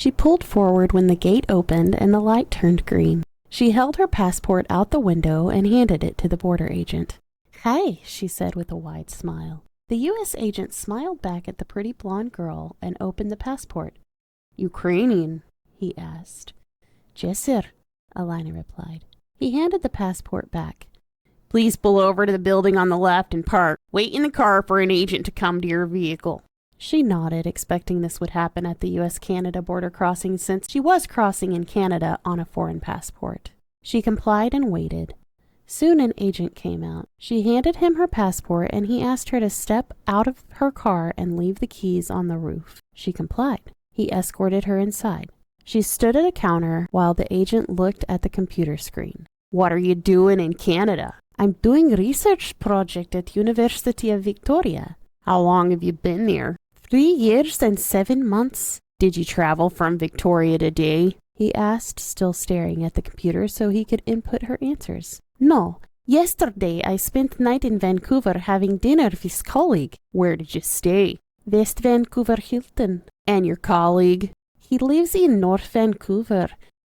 She pulled forward when the gate opened and the light turned green. She held her passport out the window and handed it to the border agent. "Hi," she said with a wide smile. The U.S. agent smiled back at the pretty blonde girl and opened the passport. "Ukrainian?" he asked. "Yes, sir," Alina replied. He handed the passport back. "Please pull over to the building on the left and park. Wait in the car for an agent to come to your vehicle." She nodded, expecting this would happen at the U.S.-Canada border crossing since she was crossing in Canada on a foreign passport. She complied and waited. Soon an agent came out. She handed him her passport and he asked her to step out of her car and leave the keys on the roof. She complied. He escorted her inside. She stood at a counter while the agent looked at the computer screen. "What are you doing in Canada?" "I'm doing a research project at University of Victoria." "How long have you been there?" 3 years and 7 months. "Did you travel from Victoria today?" he asked, still staring at the computer so he could input her answers. "No. Yesterday I spent night in Vancouver having dinner with his colleague." "Where did you stay?" "West Vancouver Hilton." "And your colleague?" "He lives in North Vancouver.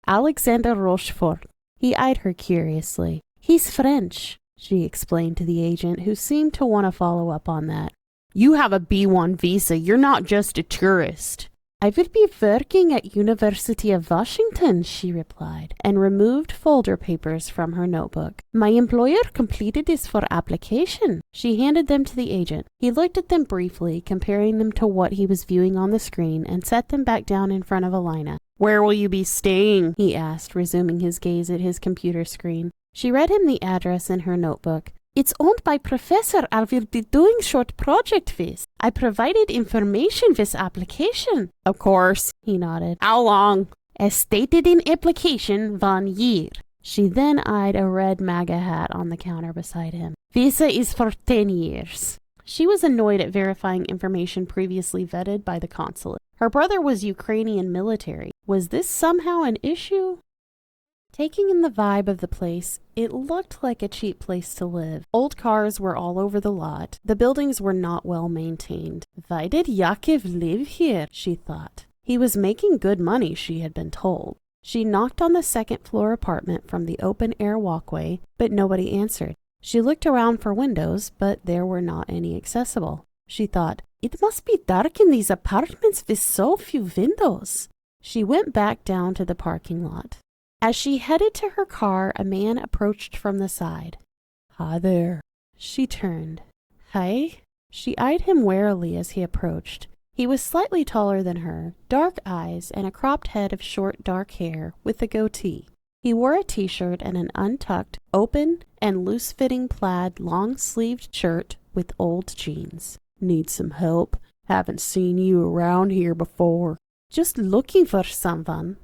Alexander Rochefort." He eyed her curiously. "He's French," she explained to the agent, who seemed to want to follow up on that. "You have a B1 visa. You're not just a tourist." "I will be working at University of Washington," she replied, and removed folder papers from her notebook. "My employer completed this for application." She handed them to the agent. He looked at them briefly, comparing them to what he was viewing on the screen, and set them back down in front of Alina. "Where will you be staying?" he asked, resuming his gaze at his computer screen. She read him the address in her notebook. "It's owned by professor I will be doing short project with. I provided information with application." "Of course," he nodded. "How long?" "As stated in application, 1 year." She then eyed a red MAGA hat on the counter beside him. "Visa is for 10 years. She was annoyed at verifying information previously vetted by the consulate. Her brother was Ukrainian military. Was this somehow an issue? Taking in the vibe of the place, it looked like a cheap place to live. Old cars were all over the lot. The buildings were not well maintained. Why did Yakov live here, she thought. He was making good money, she had been told. She knocked on the second-floor apartment from the open-air walkway, but nobody answered. She looked around for windows, but there were not any accessible. She thought, it must be dark in these apartments with so few windows. She went back down to the parking lot. As she headed to her car, a man approached from the side. "Hi there." She turned. "Hi?" She eyed him warily as he approached. He was slightly taller than her, dark eyes and a cropped head of short dark hair with a goatee. He wore a t-shirt and an untucked, open, and loose-fitting plaid long-sleeved shirt with old jeans. "Need some help? Haven't seen you around here before." "Just looking for someone."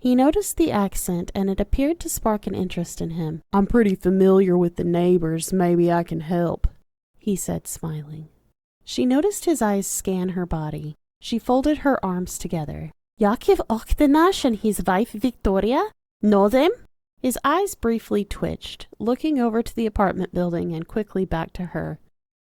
He noticed the accent, and it appeared to spark an interest in him. "I'm pretty familiar with the neighbors. Maybe I can help," he said, smiling. She noticed his eyes scan her body. She folded her arms together. "Yakov Okhtenash and his wife Victoria? Know them?" His eyes briefly twitched, looking over to the apartment building and quickly back to her.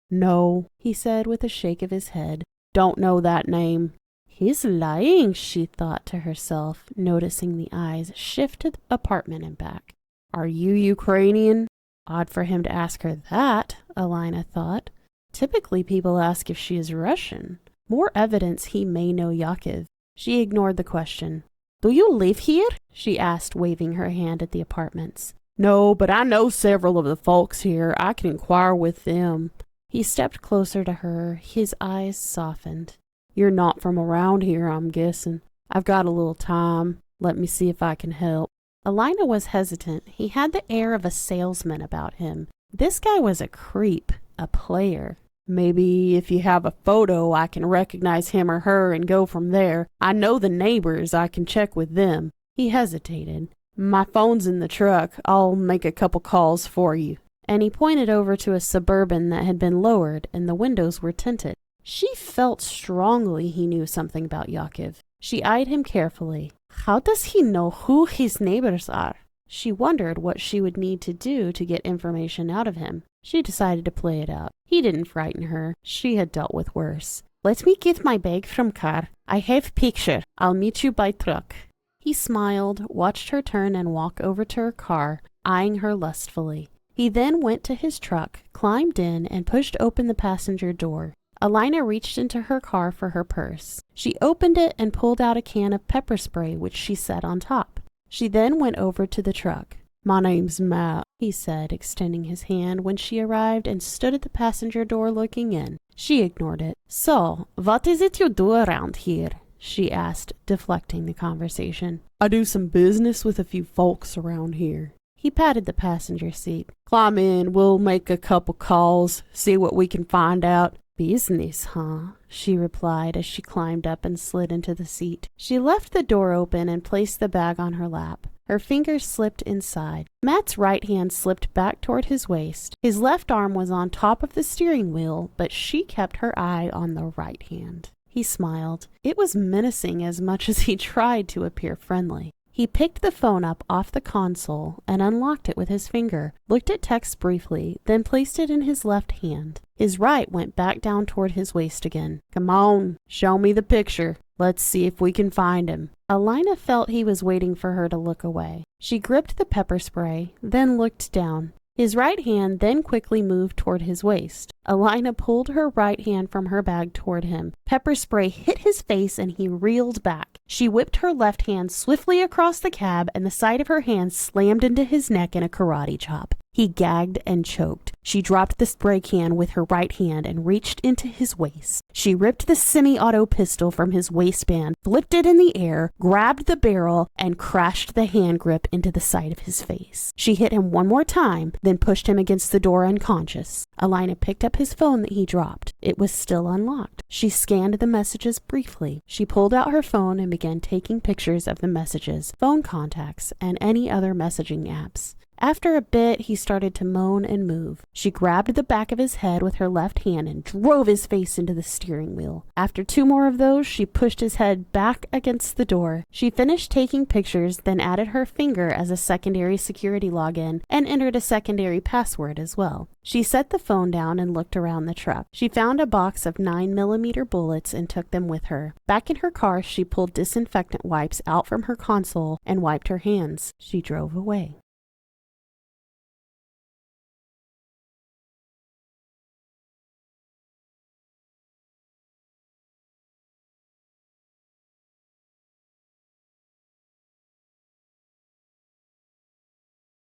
"No," he said with a shake of his head. "Don't know that name." He's lying, she thought to herself, noticing the eyes shift to the apartment and back. "Are you Ukrainian?" Odd for him to ask her that, Alina thought. Typically people ask if she is Russian. More evidence he may know Yakov. She ignored the question. "Do you live here?" she asked, waving her hand at the apartments. "No, but I know several of the folks here. I can inquire with them." He stepped closer to her, his eyes softened. "You're not from around here, I'm guessing. I've got a little time. Let me see if I can help." Alina was hesitant. He had the air of a salesman about him. This guy was a creep, a player. "Maybe if you have a photo, I can recognize him or her and go from there. I know the neighbors. I can check with them." He hesitated. "My phone's in the truck. I'll make a couple calls for you." And he pointed over to a Suburban that had been lowered and the windows were tinted. She felt strongly he knew something about Yakov. She eyed him carefully. How does he know who his neighbors are? She wondered what she would need to do to get information out of him. She decided to play it out. He didn't frighten her. She had dealt with worse. "Let me get my bag from car." I have picture. I'll meet you by truck. He smiled, watched her turn and walk over to her car, eyeing her lustfully. He then went to his truck, climbed in, and pushed open the passenger door. Alina reached into her car for her purse. She opened it and pulled out a can of pepper spray, which she set on top. She then went over to the truck. My name's Matt, he said, extending his hand when she arrived and stood at the passenger door looking in. She ignored it. So, what is it you do around here? She asked, deflecting the conversation. I do some business with a few folks around here. He patted the passenger seat. Climb in, we'll make a couple calls, see what we can find out. Business, huh? She replied as she climbed up and slid into the seat. She left the door open and placed the bag on her lap. Her fingers slipped inside. Matt's right hand slipped back toward his waist. His left arm was on top of the steering wheel, but she kept her eye on the right hand. He smiled. It was menacing as much as he tried to appear friendly. He picked the phone up off the console and unlocked it with his finger, looked at text briefly, then placed it in his left hand. His right went back down toward his waist again. Come on, show me the picture. Let's see if we can find him. Alina felt he was waiting for her to look away. She gripped the pepper spray, then looked down. His right hand then quickly moved toward his waist. Alina pulled her right hand from her bag toward him. Pepper spray hit his face and he reeled back. She whipped her left hand swiftly across the cab and the side of her hand slammed into his neck in a karate chop. He gagged and choked. She dropped the spray can with her right hand and reached into his waist. She ripped the semi-auto pistol from his waistband, flipped it in the air, grabbed the barrel, and crashed the hand grip into the side of his face. She hit him one more time, then pushed him against the door unconscious. Alina picked up his phone that he dropped. It was still unlocked. She scanned the messages briefly. She pulled out her phone and began taking pictures of the messages, phone contacts, and any other messaging apps. After a bit, he started to moan and move. She grabbed the back of his head with her left hand and drove his face into the steering wheel. After 2 more of those, she pushed his head back against the door. She finished taking pictures, then added her finger as a secondary security login and entered a secondary password as well. She set the phone down and looked around the truck. She found a box of 9mm bullets and took them with her. Back in her car, she pulled disinfectant wipes out from her console and wiped her hands. She drove away.